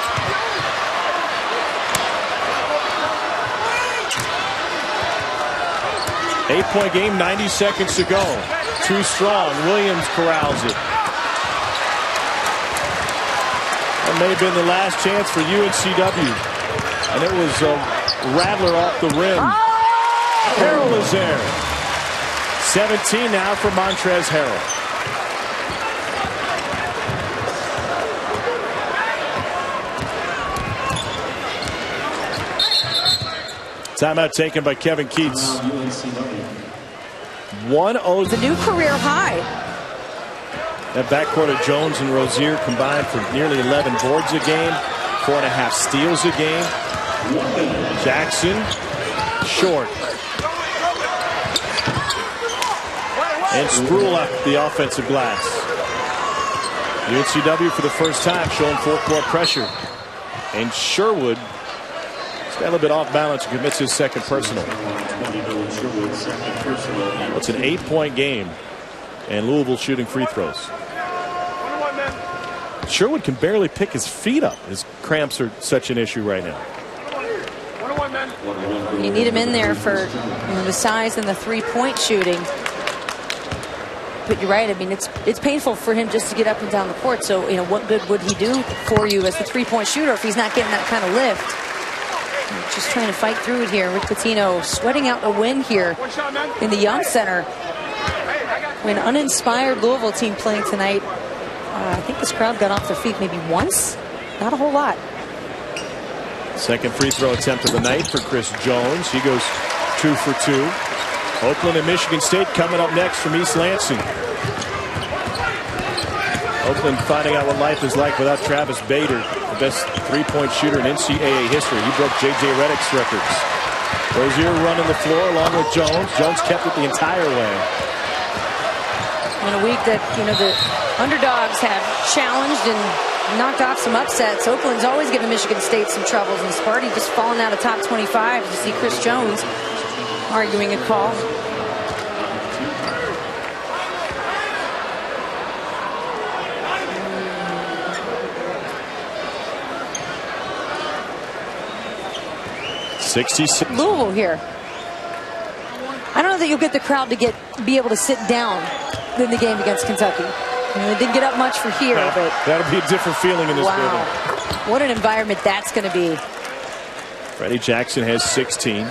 Eight-point game, 90 seconds to go. Too strong. Williams corrals it. That may have been the last chance for UNCW. And it was a rattler off the rim. Harrell is there. 17 now for Montrezl Harrell. Timeout taken by Kevin Keats. 1-0. The new career high. That backcourt of Jones and Rozier combined for nearly 11 boards a game, 4.5 steals a game. Jackson, short. And Sproul out the offensive glass. UNCW for the first time showing full-court pressure. And Sherwood got a little bit off balance and commits his second personal. It's an 8-point game, and Louisville shooting free throws. Sherwood can barely pick his feet up. His cramps are such an issue right now. You need him in there for the size and the three-point shooting. but you're right. I mean, it's painful for him just to get up and down the court. So, you know, what good would he do for you as the three-point shooter if he's not getting that kind of lift? Just trying to fight through it here. Rick Pitino sweating out a win here in the Young Center. An uninspired Louisville team playing tonight. I think this crowd got off their feet maybe once. Not a whole lot. Second free throw attempt of the night for Chris Jones. He goes 2 for 2. Oakland and Michigan State coming up next from East Lansing. Oakland finding out what life is like without Travis Bader, the best three-point shooter in NCAA history. He broke J.J. Redick's records. Rozier running the floor along with Jones. Jones kept it the entire way. In a week that, you know, the underdogs have challenged and knocked off some upsets, Oakland's always given Michigan State some troubles, and Sparty just falling out of top 25 to see Chris Jones arguing a call. Louisville here. I don't know that you'll get the crowd to be able to sit down in the game against Kentucky. I mean, they didn't get up much for here, but that'll be a different feeling in this building. What an environment that's going to be. Freddie Jackson has 16.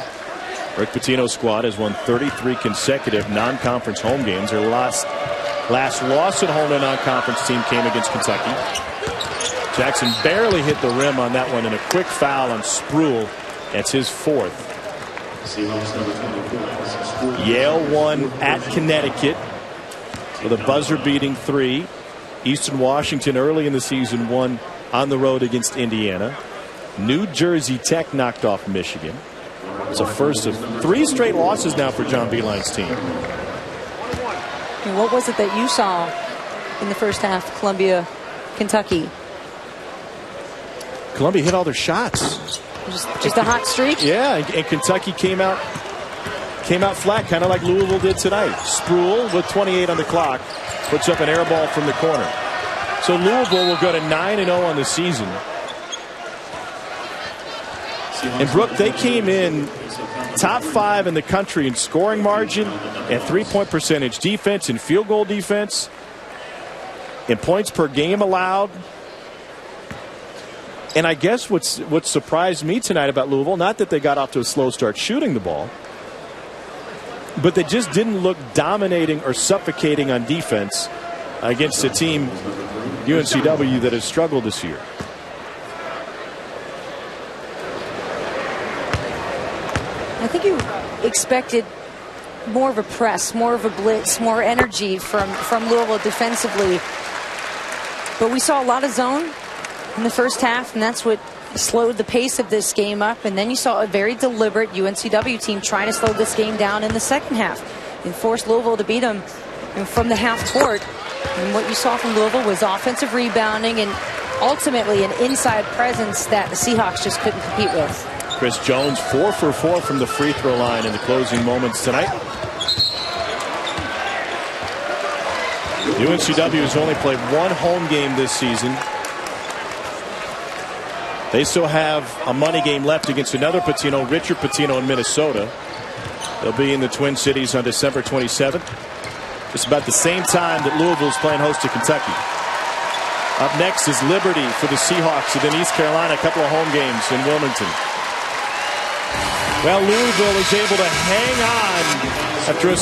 Rick Pitino's squad has won 33 consecutive non-conference home games. Their last loss at home to a non-conference team came against Kentucky. Jackson barely hit the rim on that one, and a quick foul on Sproul. That's his fourth. Yale won at Connecticut with a buzzer-beating 3. Eastern Washington early in the season won on the road against Indiana. New Jersey Tech knocked off Michigan. It's a first of 3 straight losses now for John Beilein's team. And what was it that you saw in the first half, Columbia, Kentucky? Columbia hit all their shots. Just a hot streak? Yeah, and Kentucky came out flat, kind of like Louisville did tonight. Sproul with 28 on the clock puts up an air ball from the corner. So Louisville will go to 9-0 on the season. And Brooke, they came in top 5 in the country in scoring margin and three-point percentage, defense and field goal defense, and points per game allowed. And I guess what surprised me tonight about Louisville, not that they got off to a slow start shooting the ball, but they just didn't look dominating or suffocating on defense against a team, UNCW, that has struggled this year. I think you expected more of a press, more of a blitz, more energy from Louisville defensively. But we saw a lot of zone in the first half, and that's what slowed the pace of this game up. And then you saw a very deliberate UNCW team trying to slow this game down in the second half and force Louisville to beat them from the half court. And what you saw from Louisville was offensive rebounding and ultimately an inside presence that the Seahawks just couldn't compete with. Chris Jones 4 for 4 from the free throw line in the closing moments tonight. UNCW has only played 1 home game this season. They still have a money game left against another Pitino, Richard Pitino in Minnesota. They'll be in the Twin Cities on December 27th. It's about the same time that Louisville is playing host to Kentucky. Up next is Liberty for the Seahawks, and then East Carolina, a couple of home games in Wilmington. Well, Louisville is able to hang on after a